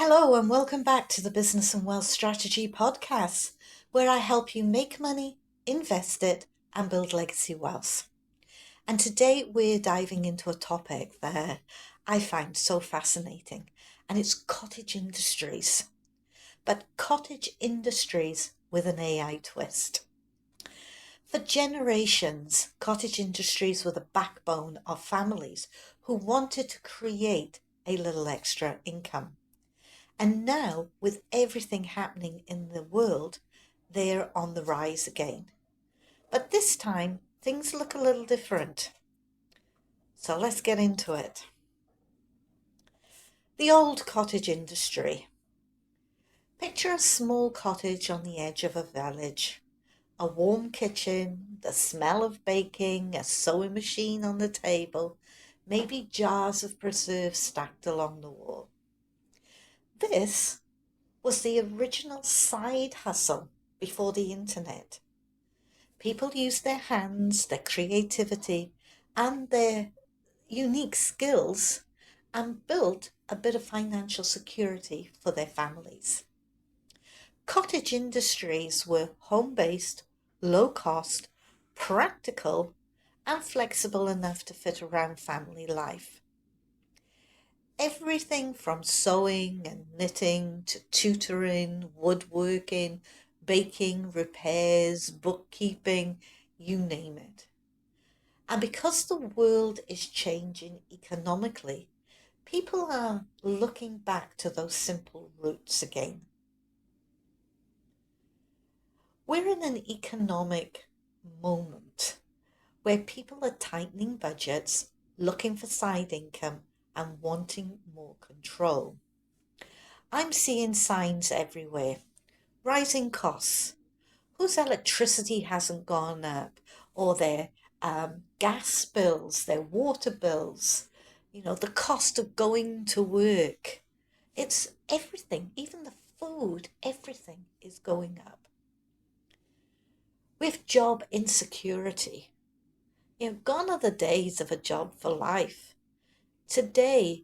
Hello, and welcome back to the Business and Wealth Strategy podcast, where I help you make money, invest it, and build legacy wealth. And today we're diving into a topic that I find so fascinating, and it's cottage industries. But cottage industries with an AI twist. For generations, cottage industries were the backbone of families who wanted to create a little extra income. And now, with everything happening in the world, they're on the rise again. But this time, things look a little different. So let's get into it. The old cottage industry. Picture a small cottage on the edge of a village. A warm kitchen, the smell of baking, a sewing machine on the table, maybe jars of preserves stacked along the wall. This was the original side hustle before the internet. People used their hands, their creativity, and their unique skills and built a bit of financial security for their families. Cottage industries were home-based, low-cost, practical, and flexible enough to fit around family life. Everything from sewing and knitting to tutoring, woodworking, baking, repairs, bookkeeping, you name it. And because the world is changing economically, people are looking back to those simple roots again. We're in an economic moment where people are tightening budgets, looking for side income, and wanting more control. I'm seeing signs everywhere. Rising costs. Whose electricity hasn't gone up? Or their gas bills, their water bills, the cost of going to work. It's everything, even the food, everything is going up. With job insecurity, gone are the days of a job for life. Today,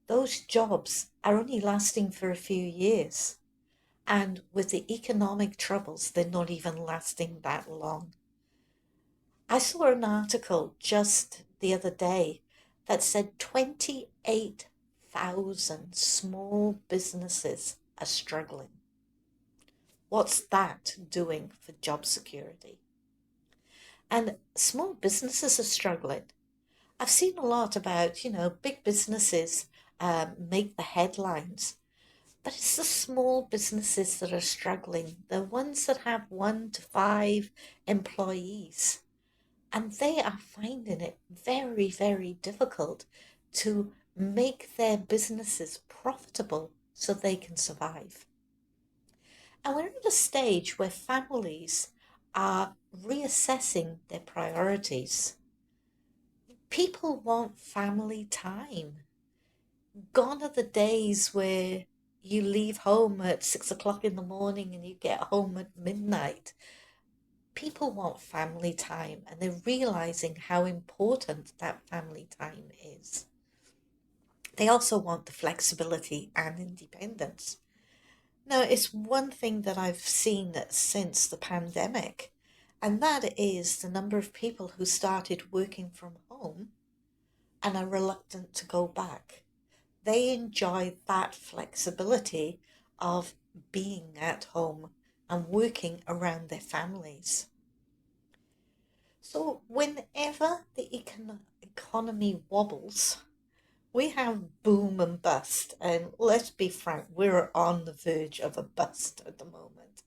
those jobs are only lasting for a few years. And with the economic troubles, they're not even lasting that long. I saw an article just the other day that said 28,000 small businesses are struggling. What's that doing for job security? And small businesses are struggling. I've seen a lot about, big businesses make the headlines, but it's the small businesses that are struggling, the ones that have 1 to 5 employees. And they are finding it very, very difficult to make their businesses profitable so they can survive. And we're at a stage where families are reassessing their priorities. People want family time. Gone are the days where you leave home at 6 o'clock in the morning and you get home at midnight. People want family time, and they're realizing how important that family time is. They also want the flexibility and independence. Now, it's one thing that I've seen since the pandemic, and that is the number of people who started working from home and are reluctant to go back. They enjoy that flexibility of being at home and working around their families. So whenever the economy wobbles, we have boom and bust. And let's be frank, we're on the verge of a bust at the moment.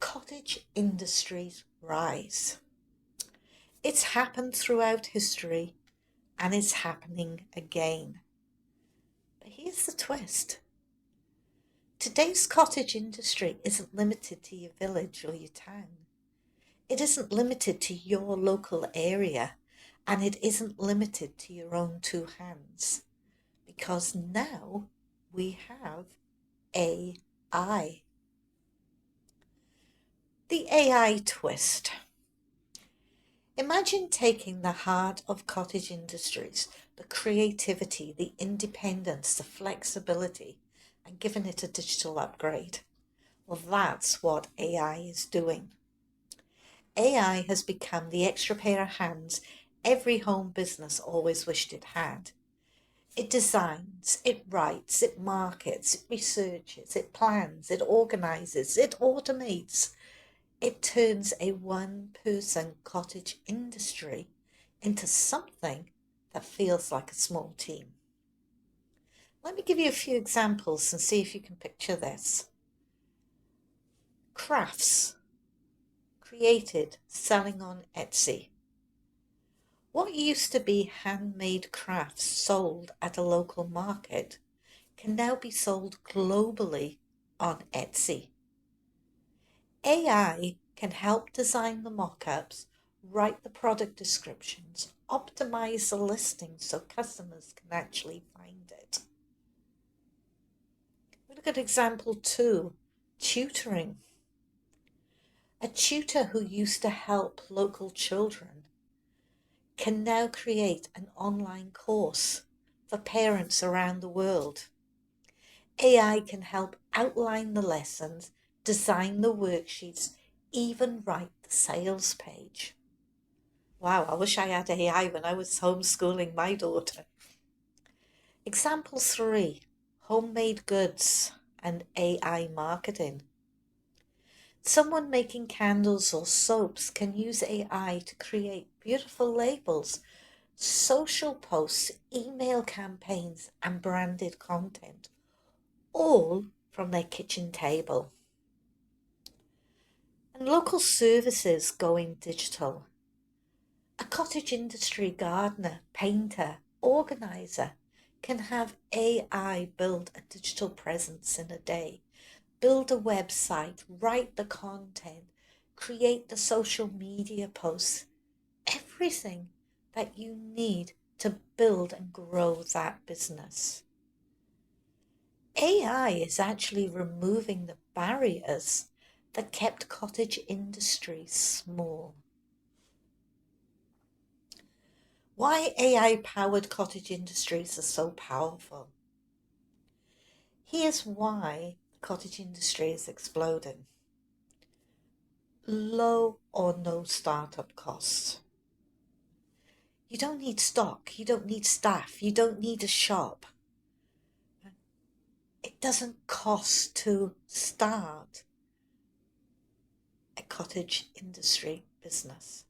Cottage industries rise. It's happened throughout history, and it's happening again. But here's the twist. Today's cottage industry isn't limited to your village or your town. It isn't limited to your local area, and it isn't limited to your own 2 hands, because now we have AI. The AI twist. Imagine taking the heart of cottage industries, the creativity, the independence, the flexibility, and given it a digital upgrade. Well, that's what AI is doing. AI has become the extra pair of hands every home business always wished it had. It designs, it writes, it markets, it researches, it plans, it organizes, it automates. It turns a one-person cottage industry into something that feels like a small team. Let me give you a few examples and see if you can picture this. Crafts created, selling on Etsy. What used to be handmade crafts sold at a local market can now be sold globally on Etsy. AI can help design the mock-ups, write the product descriptions, optimize the listings so customers can actually find it. We look at example 2, tutoring. A tutor who used to help local children can now create an online course for parents around the world. AI can help outline the lessons, design the worksheets, even write the sales page. Wow, I wish I had AI when I was homeschooling my daughter. Example 3, homemade goods and AI marketing. Someone making candles or soaps can use AI to create beautiful labels, social posts, email campaigns, and branded content, all from their kitchen table. And local services going digital. A cottage industry gardener, painter, organizer can have AI build a digital presence in a day, build a website, write the content, create the social media posts, everything that you need to build and grow that business. AI is actually removing the barriers that kept cottage industries small. Why AI-powered cottage industries are so powerful. Here's why the cottage industry is exploding. Low or no startup costs. You don't need stock, you don't need staff, you don't need a shop. It doesn't cost to start a cottage industry business.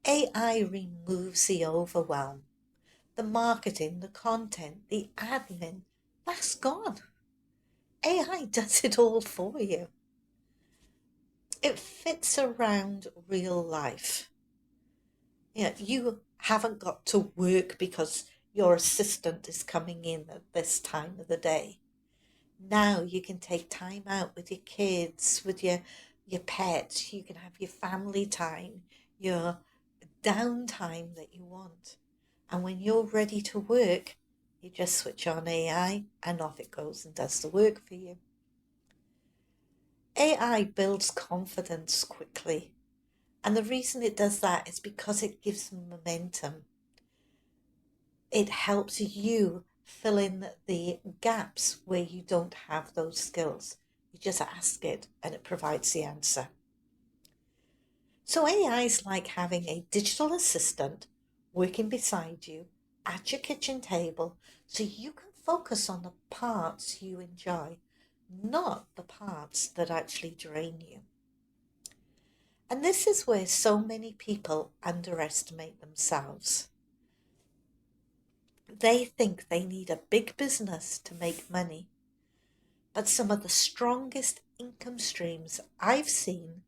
AI removes the overwhelm. The marketing, the content, the admin, that's gone. AI does it all for you. It fits around real life. You haven't got to work because your assistant is coming in at this time of the day. Now you can take time out with your kids, with your pets. You can have your family time, your downtime that you want. And when you're ready to work, you just switch on AI and off it goes and does the work for you. AI builds confidence quickly. And the reason it does that is because it gives momentum. It helps you fill in the gaps where you don't have those skills. You just ask it and it provides the answer. So AI is like having a digital assistant working beside you at your kitchen table so you can focus on the parts you enjoy, not the parts that actually drain you. And this is where so many people underestimate themselves. They think they need a big business to make money. But some of the strongest income streams I've seen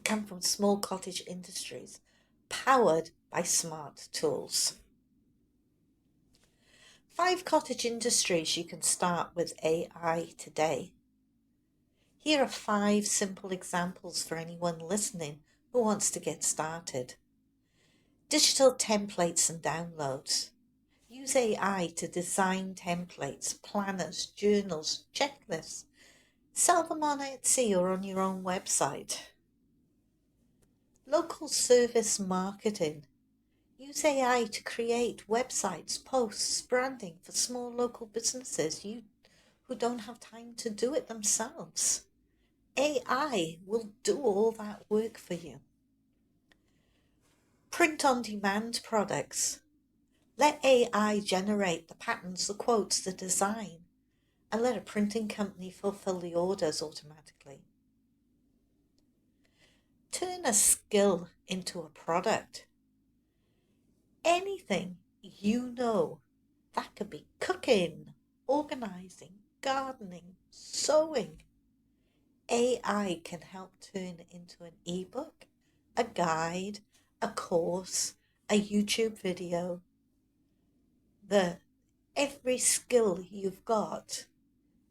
come from small cottage industries powered by smart tools. 5 cottage industries you can start with AI today. Here are 5 simple examples for anyone listening who wants to get started. Digital templates and downloads. Use AI to design templates, planners, journals, checklists. Sell them on Etsy or on your own website. Local service marketing. Use AI to create websites, posts, branding for small local businesses who don't have time to do it themselves. AI will do all that work for you. Print on demand products. Let AI generate the patterns, the quotes, the design, and let a printing company fulfill the orders automatically. Turn a skill into a product. Anything you know. That could be cooking, organizing, gardening, sewing. AI can help turn into an ebook, a guide, a course, a YouTube video. Every skill you've got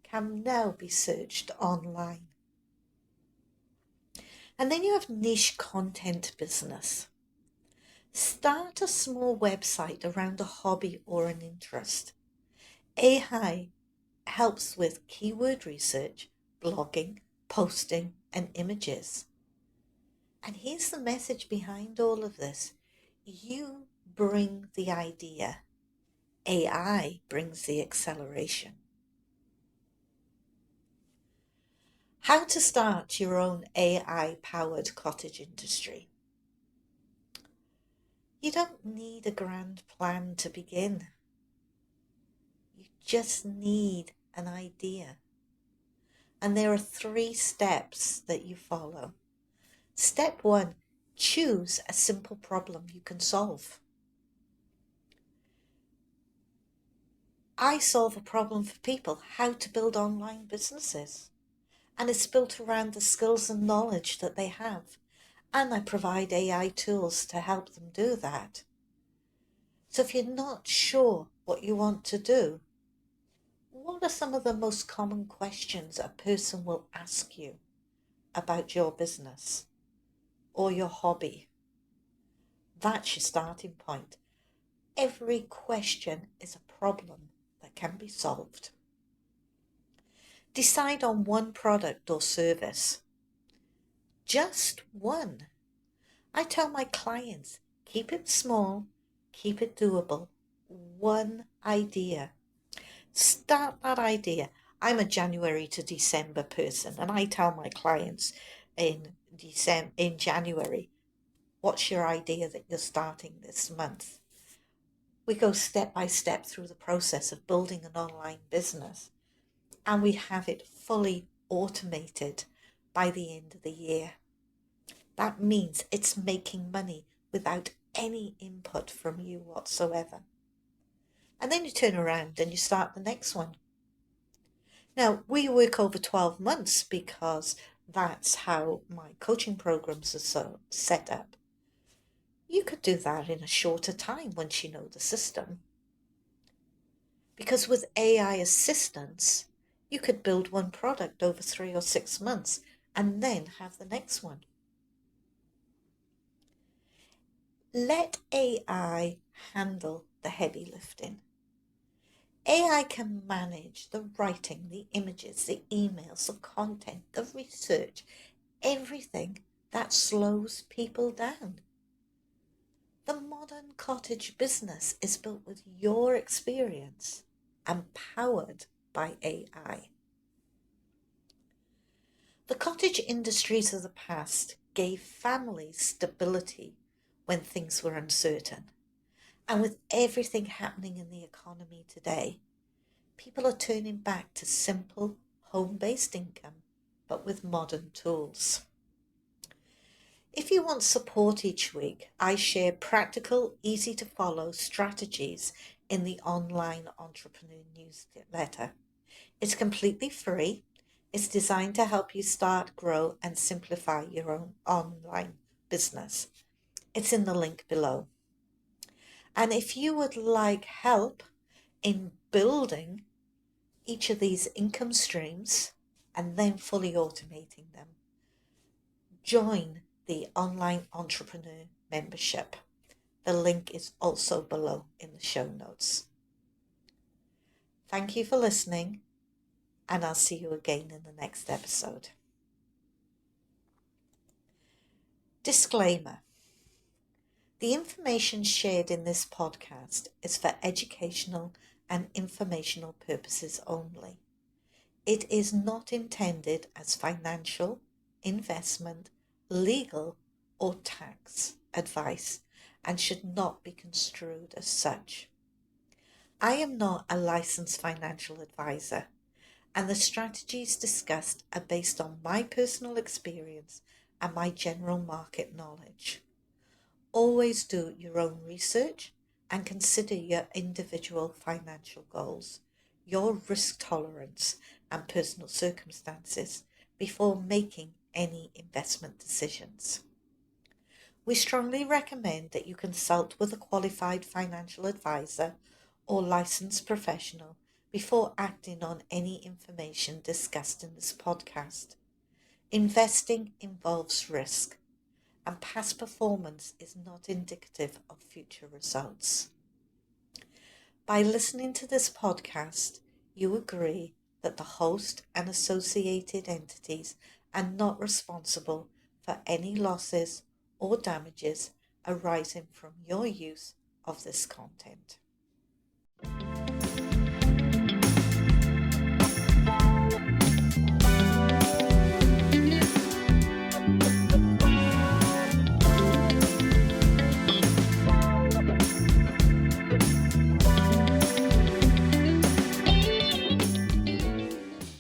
can now be searched online. And then you have niche content business. Start a small website around a hobby or an interest. AI helps with keyword research, blogging, posting, and images. And here's the message behind all of this. You bring the idea. AI brings the acceleration. How to start your own AI-powered cottage industry. You don't need a grand plan to begin. You just need an idea. And there are 3 steps that you follow. Step 1, choose a simple problem you can solve. I solve a problem for people, how to build online businesses. And it's built around the skills and knowledge that they have. And I provide AI tools to help them do that. So if you're not sure what you want to do, what are some of the most common questions a person will ask you about your business or your hobby? That's your starting point. Every question is a problem that can be solved. Decide on one product or service. Just one. I tell my clients, keep it small, keep it doable. One idea. Start that idea. I'm a January to December person, and I tell my clients in January, what's your idea that you're starting this month? We go step by step through the process of building an online business, and we have it fully automated by the end of the year. That means it's making money without any input from you whatsoever. And then you turn around and you start the next one. Now, we work over 12 months because that's how my coaching programs are so set up. You could do that in a shorter time once you know the system. Because with AI assistance, you could build one product over 3 or 6 months and then have the next one. Let AI handle the heavy lifting. AI can manage the writing, the images, the emails, the content, the research, everything that slows people down. The modern cottage business is built with your experience and powered by AI. The cottage industries of the past gave families stability when things were uncertain. And with everything happening in the economy today, people are turning back to simple, home-based income, but with modern tools. If you want support each week, I share practical, easy-to-follow strategies in the Online Entrepreneur newsletter. It's completely free. It's designed to help you start, grow, and simplify your own online business. It's in the link below. And if you would like help in building each of these income streams and then fully automating them, join the Online Entrepreneur membership. The link is also below in the show notes. Thank you for listening, and I'll see you again in the next episode. Disclaimer. The information shared in this podcast is for educational and informational purposes only. It is not intended as financial, investment, legal, or tax advice and should not be construed as such. I am not a licensed financial advisor, and the strategies discussed are based on my personal experience and my general market knowledge. Always do your own research and consider your individual financial goals, your risk tolerance, and personal circumstances before making any investment decisions. We strongly recommend that you consult with a qualified financial advisor or licensed professional before acting on any information discussed in this podcast. Investing involves risk, and past performance is not indicative of future results. By listening to this podcast, you agree that the host and associated entities are not responsible for any losses or damages arising from your use of this content.